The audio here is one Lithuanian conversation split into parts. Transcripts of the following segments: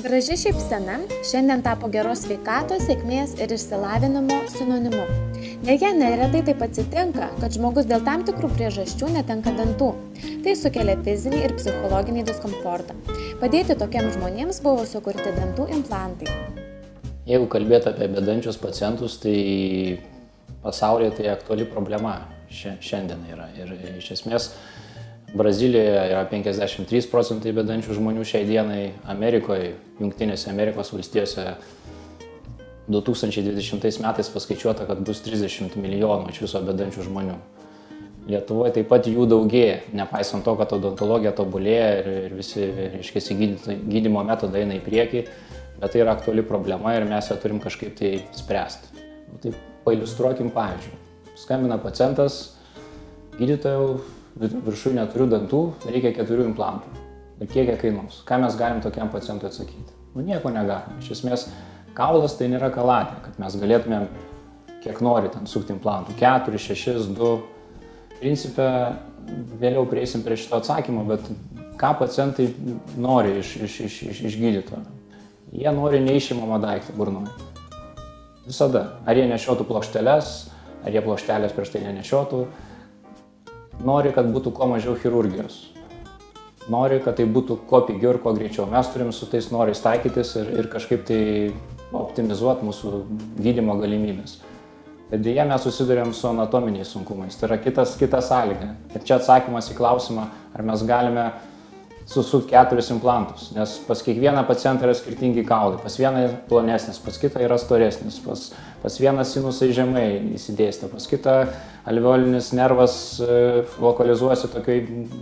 Graži šypsena šiandien tapo geros sveikatos, sėkmės ir išsilavinimo sinonimu. Deja, neretai taip atsitinka, kad žmogus dėl tam tikrų priežasčių netenka dantų. Tai sukelia fizinį ir psichologinį diskomfortą. Padėti tokiems žmonėms buvo sukurti dantų implantai. Jeigu kalbėti apie bedančius pacientus, tai pasaulyje tai aktuali problema šiandien yra. Ir iš esmės Brazilijoje yra 53% bedančių žmonių šiai dienai, Amerikoje, Jungtinėse Amerikos valstijose 2020 metais paskaičiuota, kad bus 30 milijonų iš viso bedančių žmonių. Lietuvoje taip pat jų daugėja, nepaisant to, kad odontologija tobulėja ir visi gydymo metodai eina į priekį, bet tai yra aktuali problema ir mes ją turim kažkaip tai spręsti. Tai pailiustruokim pavyzdžiui. Skambina pacientas, gydytojau, viršuj neturiu dantų, reikia 4 implantų. Ir kiek jie kainuos? Ką mes galim tokiam pacientui atsakyti? Nieko negalim. Iš esmės, kaulas tai nėra kaladė, kad mes galėtumėm kiek nori ten sukti implantų. 4, 6, 2. Principe, vėliau prieisim prie šito atsakymo, bet ką pacientai nori iš gydytojo? Jie nori neišimamą daiktą burnoje. Visada. Ar jie nešiotų plokšteles, ar jie plokštelės prieš tai nenešiotų. Nori, kad būtų kuo mažiau chirurgijos. Nori, kad tai būtų kuo pigiau ir kuo greičiau. Mes turim su tais norais taikytis ir kažkaip tai optimizuoti mūsų gydymo galimybės. Bet deja mes susiduriam su anatominiais sunkumais. Tai yra kita sąlyga. Ir čia atsakymas į klausimą, ar mes galime susukti 4 implantus. Nes pas kiekvieną pacientą yra skirtingi kaulai. Pas vieną plonesnis, pas kitą yra storesnis, pas vieną sinusai žemai įsidėstę, pas kitą alveolinis nervas lokalizuosi tokioj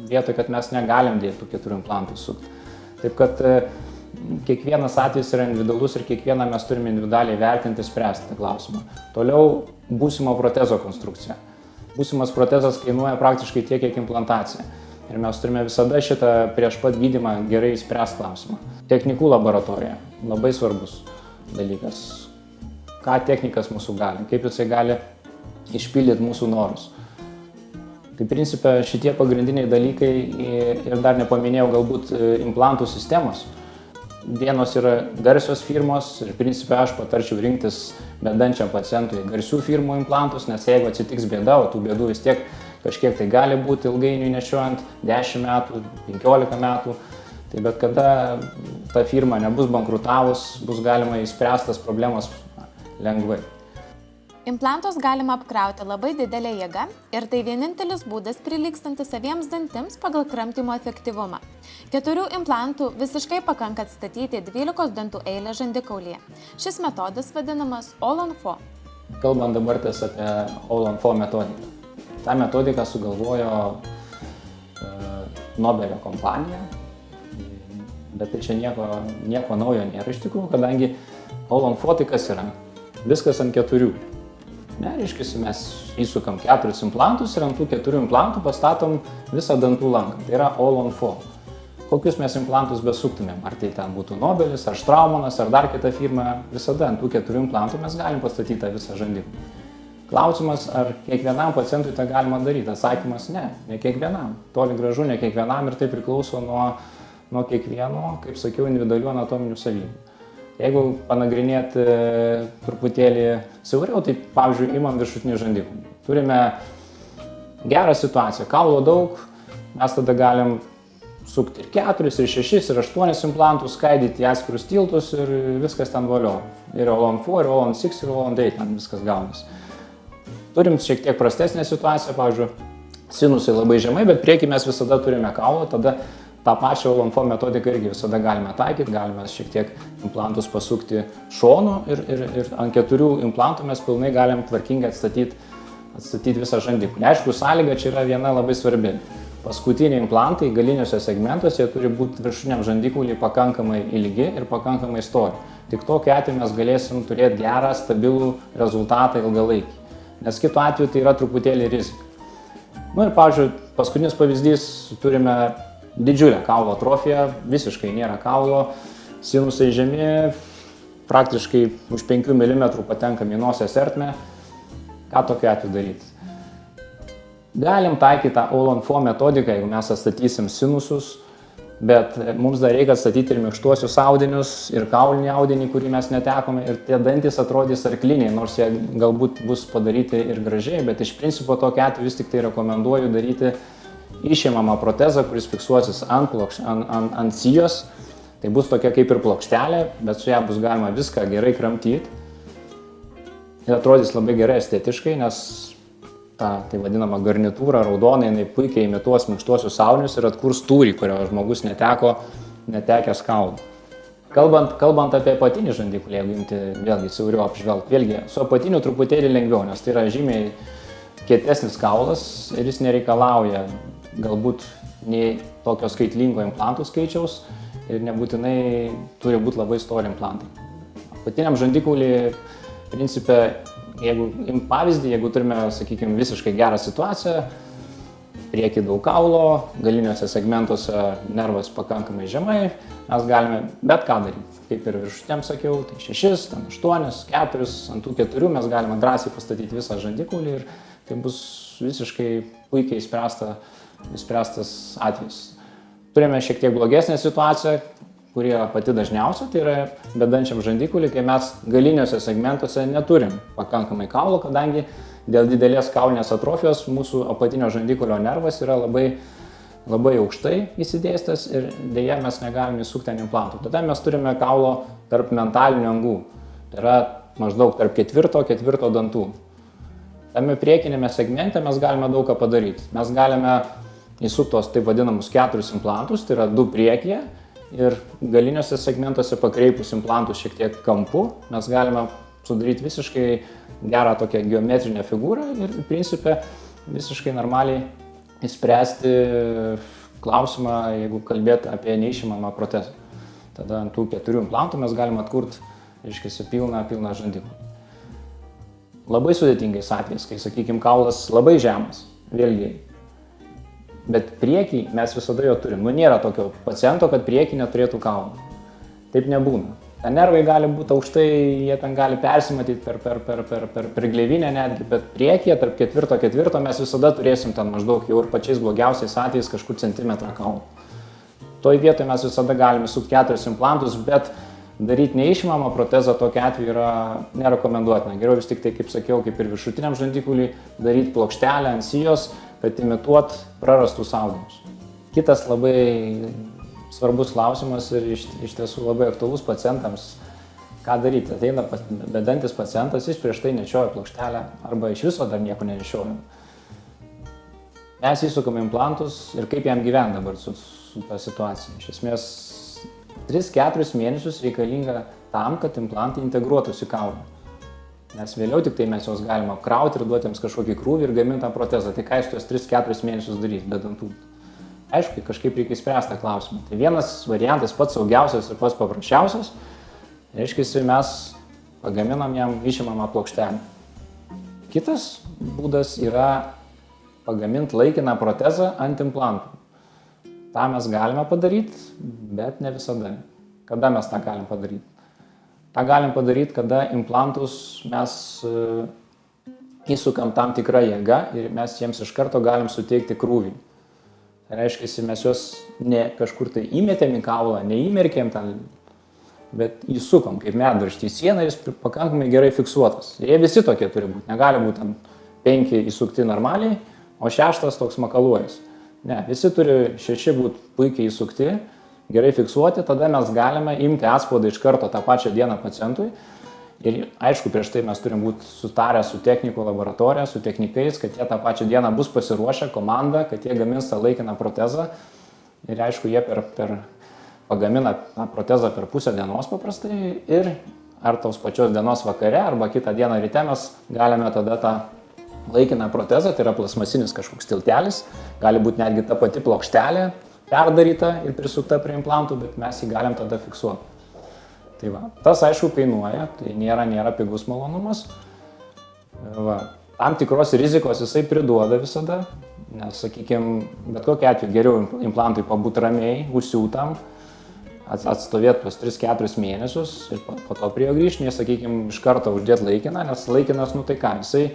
vietoje, kad mes negalim dėti tų 4 implantų sukti. Taip kad kiekvienas atvejis yra individualus ir kiekvieną mes turime individualiai vertinti ir spręsti tą klausimą. Toliau būsimo protezo konstrukcija. Būsimas protezas kainuoja praktiškai tiek, kiek implantacija. Ir mes turime visada šitą prieš pat gydymą gerai spręsti klausimą. Technikų laboratorija. Labai svarbus dalykas. Ką technikas mūsų gali, kaip jisai gali išpildyti mūsų norus. Tai principe šitie pagrindiniai dalykai ir dar nepaminėjau galbūt implantų sistemos. Vienos yra garsios firmos ir principe aš patarčiau rinktis bedančiam pacientui garsių firmų implantus, nes jeigu atsitiks bėda, o tų bėdų vis tiek kažkiek tai gali būti ilgainiui nešiojant 10 metų, 15 metų. Tai bet kada ta firma nebus bankrutavus, bus galima išspręstas problemas lengvai. Implantus galima apkrauti labai didelę jėgą ir tai vienintelis būdas prilygstantis saviems dantims pagal kramtymo efektyvumą. 4 implantų visiškai pakanka atstatyti 12 dantų eilę žandikaulyje. Šis metodas vadinamas All-on-4. Kalbant dabar apie All-on-4 metodiką. Ta metodika sugalvojo Nobelio kompanija, bet tai čia nieko naujo nėra iš tikrųjų, kadangi All-on-4 tai kas yra? Viskas ant 4. Reiškia, mes įsukam 4 implantus ir ant tų 4 implantų pastatom visą dantų lanką. Tai yra All-on-4. Kokius mes implantus besuktumėm? Ar tai ten būtų Nobelis, ar Straumanas, ar dar kita firma, visada ant tų 4 implantų mes galim pastatyti tą visą žandiklį. Klausimas, ar kiekvienam pacientui tą galima daryti? Atsakymas ne kiekvienam. Toli gražu ne kiekvienam ir tai priklauso nuo kiekvieno, kaip sakiau, individualių anatominių savybių. Jeigu panagrinėti truputėlį siauriau, tai pavyzdžiui, imam viršutinį žandiklį. Turime gerą situaciją, kaulo daug, mes tada galim sukti ir 4, ir 6, ir 8 implantus, skaidyti į atskirus tiltus ir viskas ten valio. Ir All-on-4, ir All-on-6, ir All-on-8, ten viskas gaunasi. Turim šiek tiek prastesnę situaciją, pavyzdžiui, sinusai labai žemai, bet priekį mes visada turime kaulą, tada tą pačią All-on-4 metodiką irgi visada galime taikyti, galime šiek tiek implantus pasukti šonu ir ant 4 implantų mes pilnai galim tvarkingai atstatyti visą žandiklį. Aišku, sąlyga čia yra viena labai svarbi. Paskutiniai implantai galiniuose segmentuose turi būti viršutiniam žandikauliui pakankamai ilgi ir pakankamai stori. Tik tokiu atveju mes galėsim turėti gerą, stabilų rezultatą ilgalaikį. Nes kitu atveju tai yra truputėlį rizika. Ir pavyzdžiui, paskutinis pavyzdys, turime didžiulę kaulo atrofiją, visiškai nėra kaulo, sinusai žemi, praktiškai už 5 mm patenkam į nosies ertmę. Ką tokiu atveju daryti? Galim taikyti tą All-on-4 metodiką, jeigu mes atstatysim sinusus, Bet mums dar reikia atstatyti ir minkštuosius audinius, ir kaulinį audinį, kurį mes netekome, ir tie dantis atrodys arkliniai, nors jie galbūt bus padaryti ir gražiai, bet iš principo tokiu atveju vis tik tai rekomenduoju daryti išimamą protezą, kuris fiksuosis ant sijos. Tai bus tokia kaip ir plokštelė, bet su ją bus galima viską gerai kramtyti. Ir atrodys labai gerai estetiškai, nes ta tai vadinama garnitūra raudonai, jinai puikiai imituos minkštuosius audinius ir atkurs tūrį, kurio žmogus netekęs kaulų. Kalbant apie apatinį žandikulį, jeigu imti vėlgi siauriau apžvelgti, vėlgi su apatiniu truputėlį lengviau, nes tai yra žymiai kietesnis kaulas ir jis nereikalauja galbūt nei tokio skaitlingo implantų skaičiaus ir nebūtinai turi būti labai stori implantai. Apatiniam žandikuliui, principe, jeigu pavyzdį, jeigu turime, sakykime, visiškai gerą situaciją, priekį daug kaulo, galiniuose segmentuose nervas pakankamai žemai, mes galime bet ką daryti. Kaip ir viršutiniam sakiau, tai 6, 8, 4, ant tų 4 mes galime drąsiai pastatyti visą žandikulį ir tai bus visiškai puikiai išspręstas atvejis. Turime šiek tiek blogesnę situaciją, kuri yra pati dažniausia, tai yra bedančiam žandikuliui, kai mes galiniuose segmentuose neturim pakankamai kaulo, kadangi dėl didelės kaulinės atrofijos mūsų apatinio žandikulio nervas yra labai aukštai įsidėstęs ir dėja mes negalime įsukti ant implantų. Tada mes turime kaulo tarp mentalinių angų, tai yra maždaug tarp ketvirto dantų. Tame priekinėme segmente mes galime daug ką padaryti. Mes galime įsukti tos taip vadinamus 4 implantus, tai yra 2 priekyje, ir galiniuose segmentuose pakreipus implantus šiek tiek kampu, mes galime sudaryti visiškai gerą tokią geometrinę figūrą ir, principe, visiškai normaliai įspręsti klausimą, jeigu kalbėti apie neišimamą protezą. Tada ant tų 4 implantų mes galime atkurti, reiškia, pilną žandikulį. Labai sudėtingais atvejais, kai, sakykime, kaulas labai žemas, vėlgi, bet priekį mes visada jo turim. Nėra tokio paciento, kad priekį neturėtų kaulų. Taip nebūna. Nervai gali būti aukštai, jie ten gali persimatyti per gleivinę netgi, bet priekyje tarp ketvirto mes visada turėsim ten maždaug jau ir pačiais blogiausiais atvejais kažkur centimetrą kaulų. Toj vietoje mes visada galime sukti 4 implantus, bet daryti neišimamą protezą tokiu atveju yra nerekomenduotina. Geriau vis tik tai, kaip sakiau, kaip ir viršutiniam žandikuliui, daryti plokštelę ant sijos, kad imituot prarastus audinius. Kitas labai svarbus klausimas ir iš tiesų labai aktualus pacientams, ką daryti. Ateina bedantis pacientas, jis prieš tai nešioja plokštelę arba iš viso dar nieko nenešioja. Mes įsukame implantus ir kaip jam gyvena dabar su ta situacija. Iš esmės 3-4 mėnesius reikalinga tam, kad implantai integruotųsi kaulą. Nes vėliau tik tai mes juos galime apkrauti ir duoti jiems kažkokį krūvį ir gaminti tą protezą. Tai ką jis tuos 3-4 mėnesius darys be dantų? Aišku, kažkaip reikia išspręsti tą klausimą. Tai vienas variantas pats saugiausias ir pats paprasčiausias. Reiškia, mes pagaminam jam išimamą plokštelę. Kitas būdas yra pagaminti laikiną protezą ant implantų. Ta mes galime padaryti, bet ne visada. Kada mes tą galim padaryti? Ta galim padaryti, kada implantus mes įsukam tam tikrą jėgą ir mes jiems iš karto galim suteikti krūvį. Tai reiškia, mes juos ne kažkur tai įmetėm į kaulą, neįmerkėm ten, bet įsukom kaip medvaržtį į sieną ir jis pakankamai gerai fiksuotas. Jie visi tokie turi būti, negali būti 5 įsukti normaliai, o 6 toks makaluojas. Ne, visi turi 6 būti puikiai įsukti, gerai fiksuoti, tada mes galime imti atspaudą iš karto tą pačią dieną pacientui. Ir aišku, prieš tai mes turim būti sutarę su technikų laboratorija, su technikais, kad jie tą pačią dieną bus pasiruošę, komanda, kad jie gamins tą laikiną protezą. Ir aišku, jie pagamina tą protezą per pusę dienos paprastai ir ar tos pačios dienos vakare, arba kitą dieną ryte mes galime tada tą laikiną protezą, tai yra plasmasinis kažkoks tiltelis, gali būti netgi ta pati plokštelė, perdaryta ir prisukta prie implantų, bet mes jį galim tada fiksuoti. Tai va, tas aišku kainuoja, tai nėra pigus malonumas. Va, tam tikros rizikos jisai priduoda visada, nes, sakykime, bet kokiu atveju geriau implantui pabūti ramiai, užsiūtam, atstovėti tuos 3-4 mėnesius ir po to prie jo grįžti, nes, sakykime, iš karto uždėti laikiną, nes laikinas, nu tai ką, jisai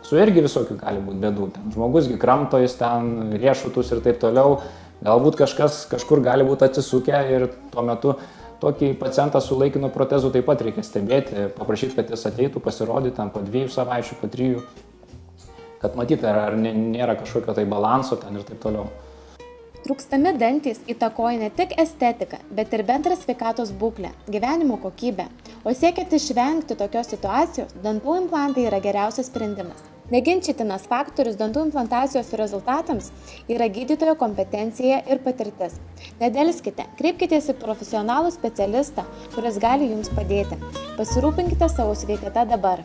su irgi visokių gali būti bėdų. Ten žmogusgi kramto, jis ten riešutus ir taip toliau, Galbūt kažkas kažkur gali būti atsisukę ir tuo metu tokį pacientą su laikinu protezu taip pat reikia stebėti, paprašyti, kad jis ateitų, pasirodyti ten po 2 savaičių, po 3, kad matyti, ar nėra kažkokio tai balanso ten ir taip toliau. Trūkstami dantys įtakoja ne tik estetiką, bet ir bendrą sveikatos būklę, gyvenimo kokybę. O siekiant išvengti tokios situacijos, dantų implantai yra geriausias sprendimas. Neginčytinas faktorius dantų implantacijos rezultatams yra gydytojo kompetencija ir patirtis. Nedelskite, kreipkitės į profesionalų specialistą, kuris gali jums padėti. Pasirūpinkite savo sveikata dabar.